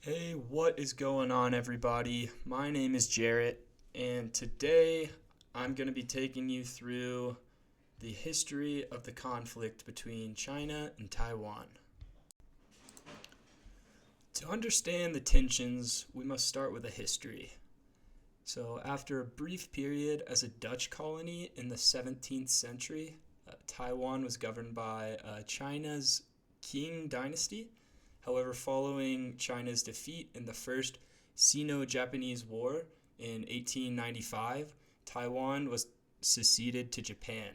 Hey, what is going on, everybody? My name is Jarrett, and today I'm going to be taking you through the history of the conflict between China and Taiwan. To understand the tensions, we must start with a history. So, after a brief period as a Dutch colony in the 17th century, Taiwan was governed by China's Qing dynasty. However, following China's defeat in the First Sino-Japanese War in 1895, Taiwan was seceded to Japan.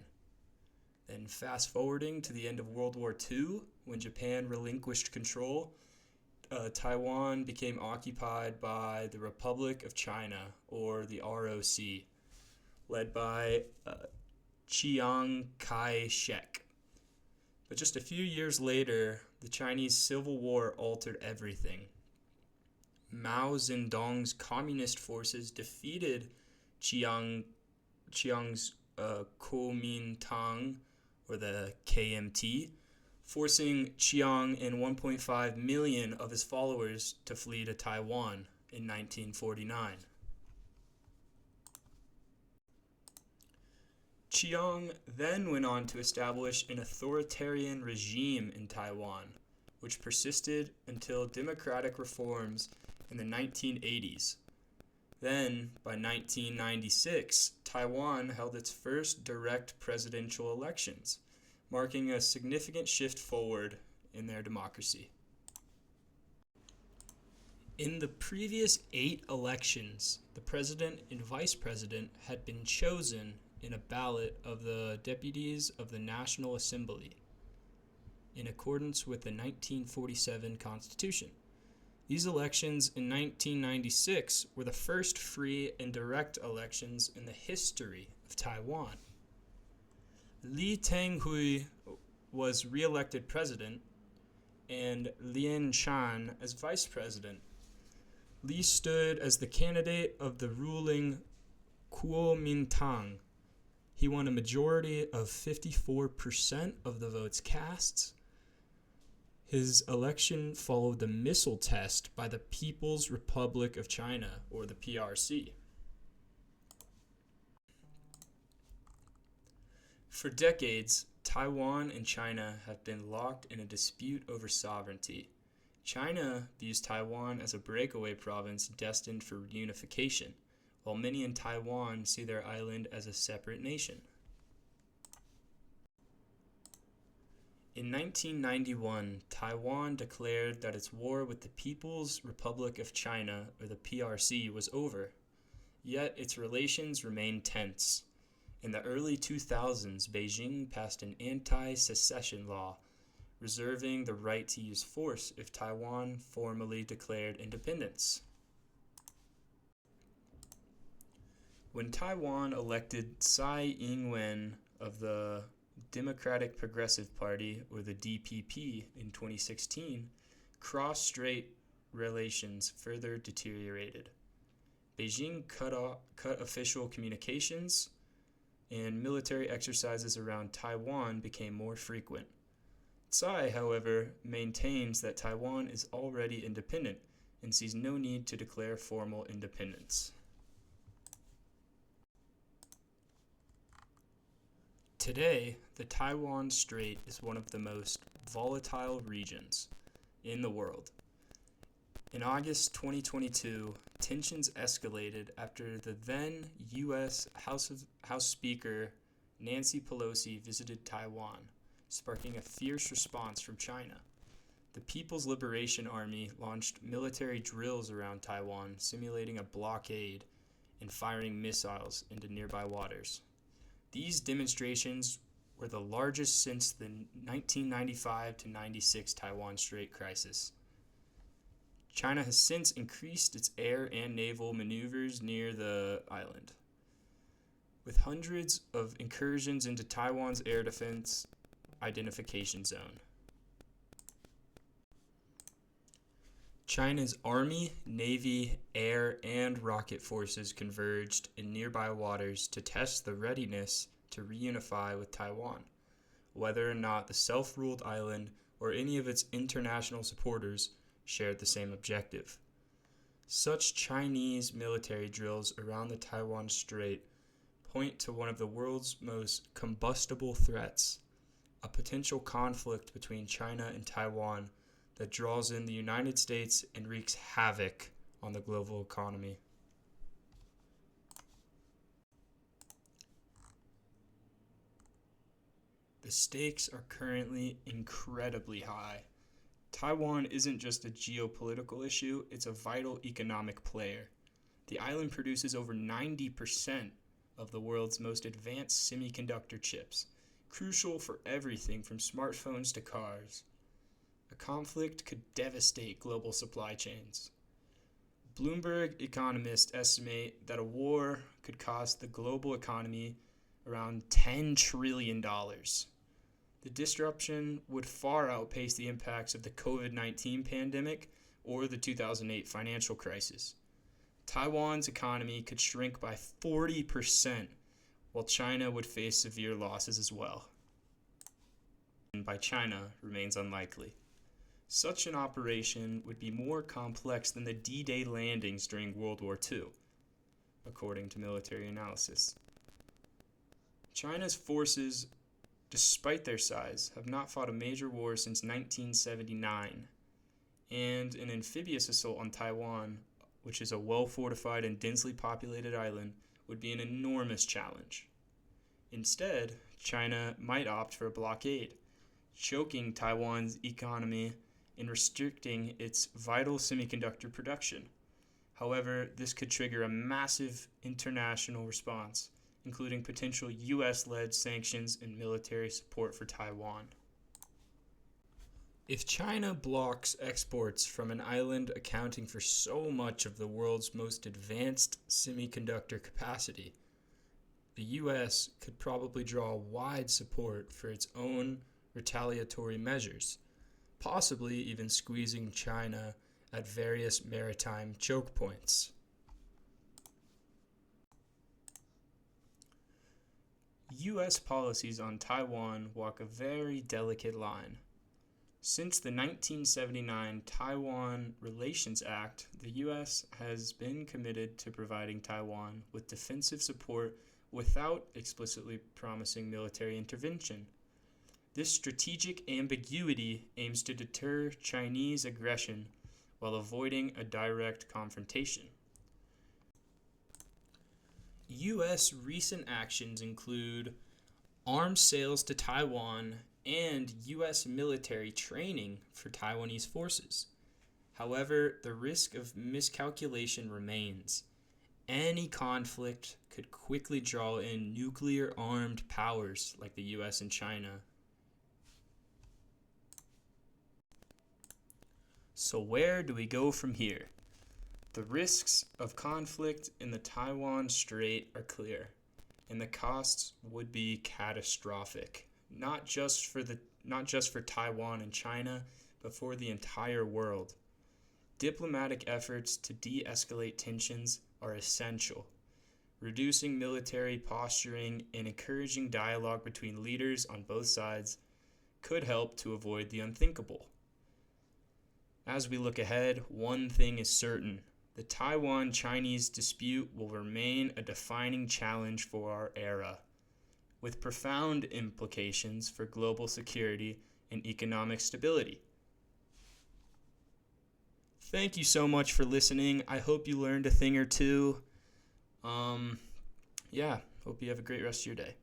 Then, fast forwarding to the end of World War II, when Japan relinquished control, Taiwan became occupied by the Republic of China, or the ROC, led by Chiang Kai shek. But just a few years later, the Chinese Civil War altered everything. Mao Zedong's communist forces defeated Chiang's Kuomintang, or the KMT, forcing Chiang and 1.5 million of his followers to flee to Taiwan in 1949. Chiang then went on to establish an authoritarian regime in Taiwan, which persisted until democratic reforms in the 1980s. Then, by 1996, Taiwan held its first direct presidential elections, marking a significant shift forward in their democracy. In the previous 8 elections, the president and vice president had been chosen in a ballot of the deputies of the National Assembly, in accordance with the 1947 Constitution. These elections in 1996 were the first free and direct elections in the history of Taiwan. Lee Teng-hui was re-elected president, and Lien Chan as vice president. Lee stood as the candidate of the ruling Kuomintang. He won a majority of 54% of the votes cast. His election followed the missile test by the People's Republic of China, or the PRC. For decades, Taiwan and China have been locked in a dispute over sovereignty. China views Taiwan as a breakaway province destined for reunification, while many in Taiwan see their island as a separate nation. In 1991, Taiwan declared that its war with the People's Republic of China, or the PRC, was over, yet its relations remained tense. In the early 2000s, Beijing passed an anti-secession law, reserving the right to use force if Taiwan formally declared independence. When Taiwan elected Tsai Ing-wen of the Democratic Progressive Party, or the DPP, in 2016, cross-strait relations further deteriorated. Beijing cut official communications, and military exercises around Taiwan became more frequent. Tsai, however, maintains that Taiwan is already independent and sees no need to declare formal independence. Today, the Taiwan Strait is one of the most volatile regions in the world. In August 2022, tensions escalated after the then U.S. House Speaker Nancy Pelosi visited Taiwan, sparking a fierce response from China. The People's Liberation Army launched military drills around Taiwan, simulating a blockade and firing missiles into nearby waters. These demonstrations were the largest since the 1995 to 96 Taiwan Strait crisis. China has since increased its air and naval maneuvers near the island, with hundreds of incursions into Taiwan's air defense identification zone. China's Army, Navy, Air, and Rocket forces converged in nearby waters to test the readiness to reunify with Taiwan. Whether or not the self-ruled island or any of its international supporters shared the same objective. Such Chinese military drills around the Taiwan Strait point to one of the world's most combustible threats, a potential conflict between China and Taiwan that draws in the United States and wreaks havoc on the global economy. The stakes are currently incredibly high. Taiwan isn't just a geopolitical issue, it's a vital economic player. The island produces over 90% of the world's most advanced semiconductor chips, crucial for everything from smartphones to cars. A conflict could devastate global supply chains. Bloomberg economists estimate that a war could cost the global economy around $10 trillion. The disruption would far outpace the impacts of the COVID-19 pandemic or the 2008 financial crisis. Taiwan's economy could shrink by 40%, while China would face severe losses as well. And by China remains unlikely. Such an operation would be more complex than the D-Day landings during World War II, according to military analysis. China's forces, despite their size, have not fought a major war since 1979, and an amphibious assault on Taiwan, which is a well-fortified and densely populated island, would be an enormous challenge. Instead, China might opt for a blockade, choking Taiwan's economy and restricting its vital semiconductor production. However, this could trigger a massive international response, including potential US-led sanctions and military support for Taiwan. If China blocks exports from an island accounting for so much of the world's most advanced semiconductor capacity, the US could probably draw wide support for its own retaliatory measures, possibly even squeezing China at various maritime choke points. U.S. policies on Taiwan walk a very delicate line. Since the 1979 Taiwan Relations Act, the U.S. has been committed to providing Taiwan with defensive support without explicitly promising military intervention. This strategic ambiguity aims to deter Chinese aggression while avoiding a direct confrontation. U.S. recent actions include arms sales to Taiwan and U.S. military training for Taiwanese forces. However, the risk of miscalculation remains. Any conflict could quickly draw in nuclear-armed powers like the U.S. and China. So where do we go from here? The risks of conflict in the Taiwan Strait are clear, and the costs would be catastrophic, not just for Taiwan and China, but for the entire world. Diplomatic efforts to de-escalate tensions are essential. Reducing military posturing and encouraging dialogue between leaders on both sides could help to avoid the unthinkable. As we look ahead, one thing is certain. The Taiwan-Chinese dispute will remain a defining challenge for our era, with profound implications for global security and economic stability. Thank you so much for listening. I hope you learned a thing or two. Hope you have a great rest of your day.